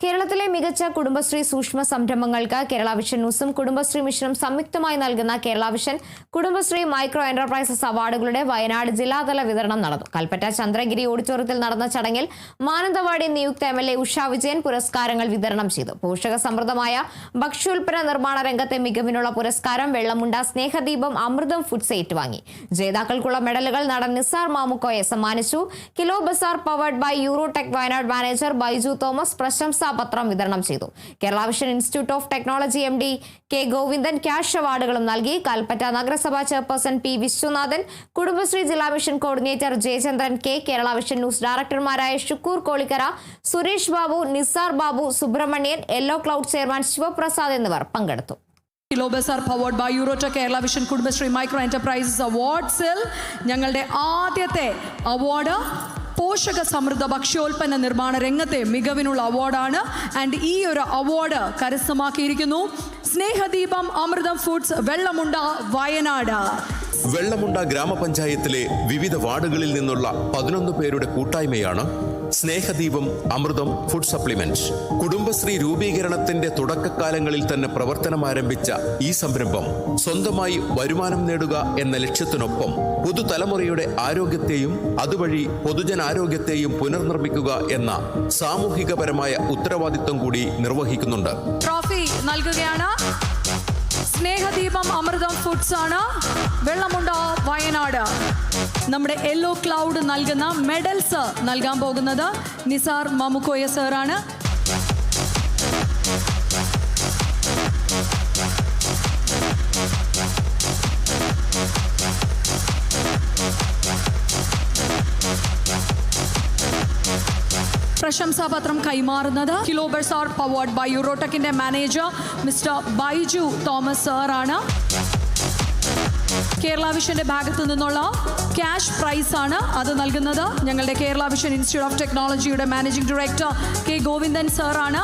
കേരളത്തിലെ മികച്ച കുടുംബശ്രീ സൂക്ഷ്മ സംരംഭങ്ങൾക്ക് കേരള വിഷൻ ന്യൂസും കുടുംബശ്രീ മിഷനും സംയുക്തമായി നൽകുന്ന Kerala Vision Kudumbashree micro enterprises അവാർഡുകളുടെ വയനാട് ജില്ലാതല വിതരണം നടന്നു. കൽപ്പറ്റ ചന്ദ്രഗിരി ഓഡിറ്റോറിയത്തിൽ നടന്ന ചടങ്ങിൽ മാനന്തവാടി നിയുക്ത MLA ഉഷ വിജയൻ പുരസ്കാരങ്ങൾ വിതരണം ചെയ്തു. പോഷക സമൃദ്ധമായ ഭക്ഷ്യോൽപ്പന്ന നിർമ്മാണ രംഗത്തെ മികവിനുള്ള പുരസ്കാരം വെള്ളമുണ്ട സ്നേഹദീപം അമൃതം ഫുഡ്സ് ഏറ്റുവാങ്ങി. ജേതാക്കൾക്കുള്ള മെഡലുകൾ നടൻ നിസാർ മാമുക്കോയെ സമ്മാനിച്ചു. Kilo Bazaar powered by Eurotech Wayanad manager Baiju Thomas പ്രശംസാ പത്രം വിതരണം ചെയ്തു. Kerala Vision Institute of Technology MD K Govindan cash അവാർഡുകളും നൽകി. കൽപ്പറ്റ നഗരസഭാ ചെയർപേഴ്സൺ P വിശ്വനാഥൻ, കുടുംബശ്രീ ജില്ലാ mission coordinator Jayachandran K, Kerala Vision News ഡയറക്ടർമാരായ Shukoor Kolikkara, Suresh Babu, Nisar Babu, Subramanian, yellow cloud chairman Sivaprasad എന്നിവർ പങ്കെടുത്തു. Kilo Bazaar powered by Eurotech Kerala Vision Kudumbashree micro enterprises അവാർഡ്സിൽ ഞങ്ങളുടെ ആദ്യത്തെ അവാർഡ് പോഷക സമൃദ്ധ ഭക്ഷ്യോൽപ്പന്ന നിർമ്മാണ രംഗത്തെ മികവിനുള്ള അവാർഡാണ്. ആൻഡ് ഈ ഒരു അവാർഡ് കരസ്ഥമാക്കിയിരിക്കുന്നു സ്നേഹദീപം അമൃതം ഫുഡ്സ് വെള്ളമുണ്ട വയനാട്. വെള്ളമുണ്ട ഗ്രാമപഞ്ചായത്തിലെ വിവിധ വാർഡുകളിൽ നിന്നുള്ള 11 പേരുടെ കൂട്ടായ്മയാണ് സ്നേഹദീപം അമൃതം ഫുഡ് സപ്ലിമെന്റ്. കുടുംബശ്രീ രൂപീകരണത്തിന്റെ തുടക്കകാലങ്ങളിൽ തന്നെ പ്രവർത്തനം ആരംഭിച്ച ഈ സംരംഭം സ്വന്തമായി വരുമാനം നേടുക എന്ന ലക്ഷ്യത്തിനൊപ്പം പുതുതലമുറയുടെ ആരോഗ്യത്തെയും അതുവഴി പൊതുജനാരോഗ്യത്തെയും പുനർനിർമ്മിക്കുക എന്ന സാമൂഹികപരമായ ഉത്തരവാദിത്വം കൂടി നിർവഹിക്കുന്നുണ്ട്. ട്രോഫി നൽകുകയാണ്. സ്നേഹദീപം അമൃതം ഫുഡ്സ് ആണ്, വെള്ളമുണ്ട വയനാട്. നമ്മുടെ യെല്ലോ ക്ലൗഡ് നൽകുന്ന മെഡൽസ് നൽകാൻ പോകുന്നത് നിസാർ മാമുക്കോയ സാറാണ്. പ്രശംസാപത്രം കൈമാറുന്നത് കിലോ ബസാർ പവർഡ് ബൈ യൂറോടെക്കിന്റെ മാനേജർ മിസ്റ്റർ ബൈജു തോമസ് സാറാണ്. കേരള വിഷന്റെ ഭാഗത്തു നിന്നുള്ള ക്യാഷ് പ്രൈസ് ആണ് അത് നൽകുന്നത് ഞങ്ങളുടെ കേരള വിഷൻ ഇൻസ്റ്റിറ്റ്യൂട്ട് ഓഫ് ടെക്നോളജിയുടെ മാനേജിംഗ് ഡയറക്ടർ K ഗോവിന്ദൻ സാറാണ്.